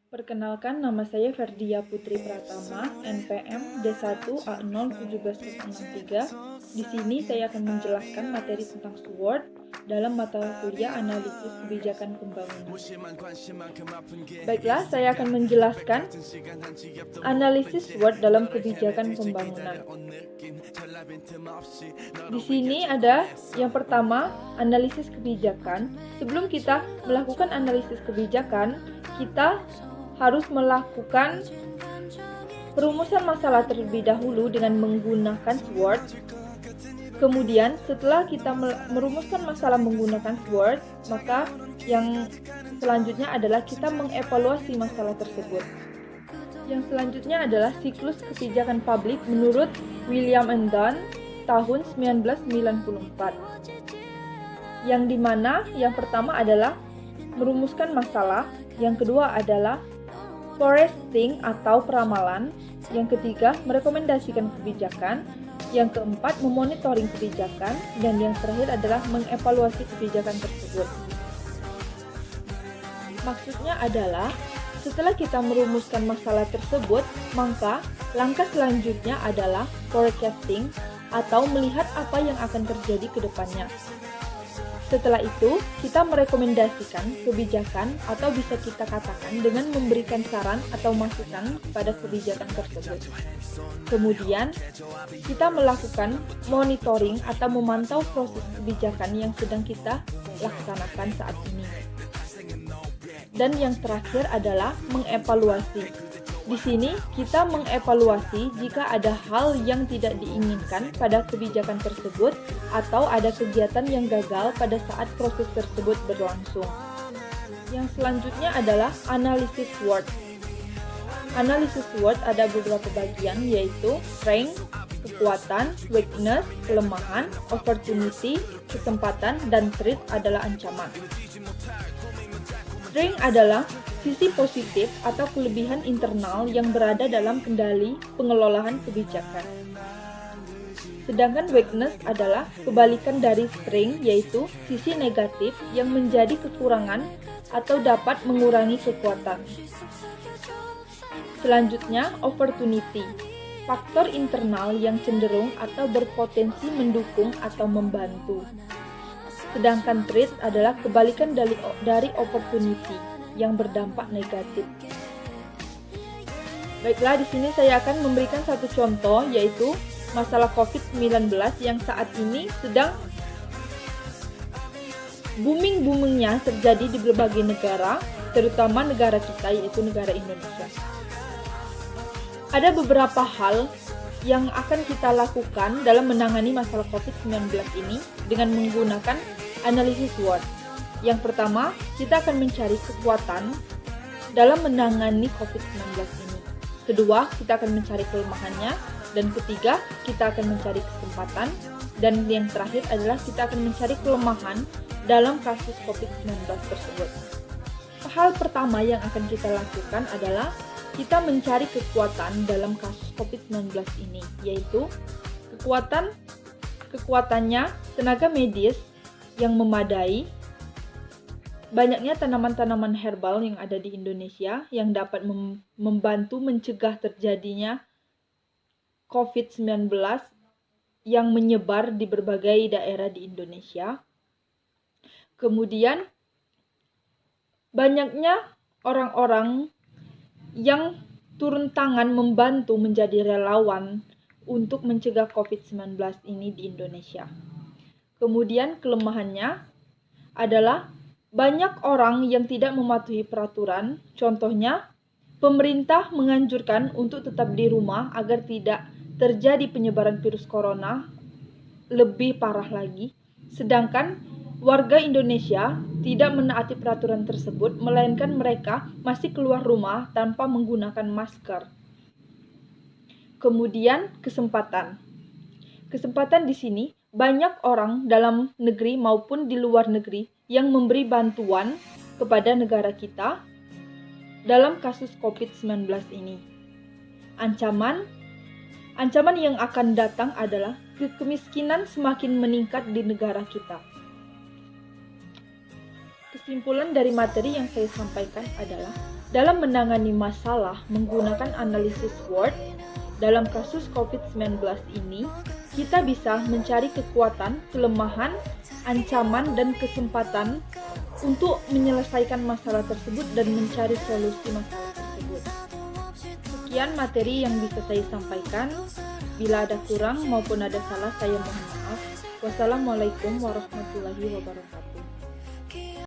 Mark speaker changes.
Speaker 1: Perkenalkan, nama saya Ferdia Putri Pratama, NPM D1A01763. Di sini saya akan menjelaskan materi tentang SWOT dalam mata kuliah analisis kebijakan pembangunan. Baiklah, saya akan menjelaskan analisis SWOT dalam kebijakan pembangunan. Di sini ada yang pertama, analisis kebijakan. Sebelum kita melakukan analisis kebijakan, kita harus melakukan perumusan masalah terlebih dahulu dengan menggunakan SWOT. Kemudian setelah kita merumuskan masalah menggunakan SWOT, maka yang selanjutnya adalah kita mengevaluasi masalah tersebut. Yang selanjutnya adalah siklus kebijakan publik menurut William and Dunn tahun 1994. Yang dimana yang pertama adalah merumuskan masalah, yang kedua adalah forecasting atau peramalan, yang ketiga merekomendasikan kebijakan, yang keempat memonitoring kebijakan, dan yang terakhir adalah mengevaluasi kebijakan tersebut. Maksudnya adalah setelah kita merumuskan masalah tersebut, maka langkah selanjutnya adalah forecasting atau melihat apa yang akan terjadi ke depannya. Setelah itu, kita merekomendasikan kebijakan atau bisa kita katakan dengan memberikan saran atau masukan pada kebijakan tersebut. Kemudian, kita melakukan monitoring atau memantau proses kebijakan yang sedang kita laksanakan saat ini. Dan yang terakhir adalah mengevaluasi. Di sini, kita mengevaluasi jika ada hal yang tidak diinginkan pada kebijakan tersebut atau ada kegiatan yang gagal pada saat proses tersebut berlangsung. Yang selanjutnya adalah analisis SWOT. Analisis SWOT ada beberapa bagian, yaitu strength, kekuatan, weakness, kelemahan, opportunity, kesempatan, dan threat adalah ancaman. Strength adalah sisi positif atau kelebihan internal yang berada dalam kendali pengelolaan kebijakan. Sedangkan weakness adalah kebalikan dari strength, yaitu sisi negatif yang menjadi kekurangan atau dapat mengurangi kekuatan. Selanjutnya, opportunity. Faktor internal yang cenderung atau berpotensi mendukung atau membantu. Sedangkan threat adalah kebalikan dari opportunity yang berdampak negatif. Baiklah, di sini saya akan memberikan satu contoh, yaitu masalah COVID-19 yang saat ini sedang booming-boomingnya terjadi di berbagai negara, terutama negara kita, yaitu negara Indonesia. Ada beberapa hal yang akan kita lakukan dalam menangani masalah COVID-19 ini dengan menggunakan analisis SWOT. Yang pertama, kita akan mencari kekuatan dalam menangani COVID-19 ini. Kedua, kita akan mencari kelemahannya. Dan ketiga, kita akan mencari kesempatan. Dan yang terakhir adalah kita akan mencari kelemahan dalam kasus COVID-19 tersebut. Hal pertama yang akan kita lakukan adalah kita mencari kekuatan dalam kasus COVID-19 ini, yaitu kekuatannya tenaga medis yang memadai, banyaknya tanaman-tanaman herbal yang ada di Indonesia yang dapat membantu mencegah terjadinya COVID-19 yang menyebar di berbagai daerah di Indonesia. Kemudian, banyaknya orang-orang yang turun tangan membantu menjadi relawan untuk mencegah COVID-19 ini di Indonesia. Kemudian kelemahannya adalah banyak orang yang tidak mematuhi peraturan. Contohnya, pemerintah menganjurkan untuk tetap di rumah agar tidak terjadi penyebaran virus corona lebih parah lagi. Sedangkan warga Indonesia tidak menaati peraturan tersebut, melainkan mereka masih keluar rumah tanpa menggunakan masker. Kemudian kesempatan. Kesempatan di sini banyak orang dalam negeri maupun di luar negeri yang memberi bantuan kepada negara kita dalam kasus COVID-19 ini. Ancaman yang akan datang adalah kemiskinan semakin meningkat di negara kita. Kesimpulan dari materi yang saya sampaikan adalah Dalam menangani masalah menggunakan analisis SWOT, dalam kasus COVID-19 ini, kita bisa mencari kekuatan, kelemahan, ancaman, dan kesempatan untuk menyelesaikan masalah tersebut dan mencari solusi masalah tersebut. Sekian materi yang bisa saya sampaikan. Bila ada kurang maupun ada salah, saya mohon maaf. Wassalamualaikum warahmatullahi wabarakatuh.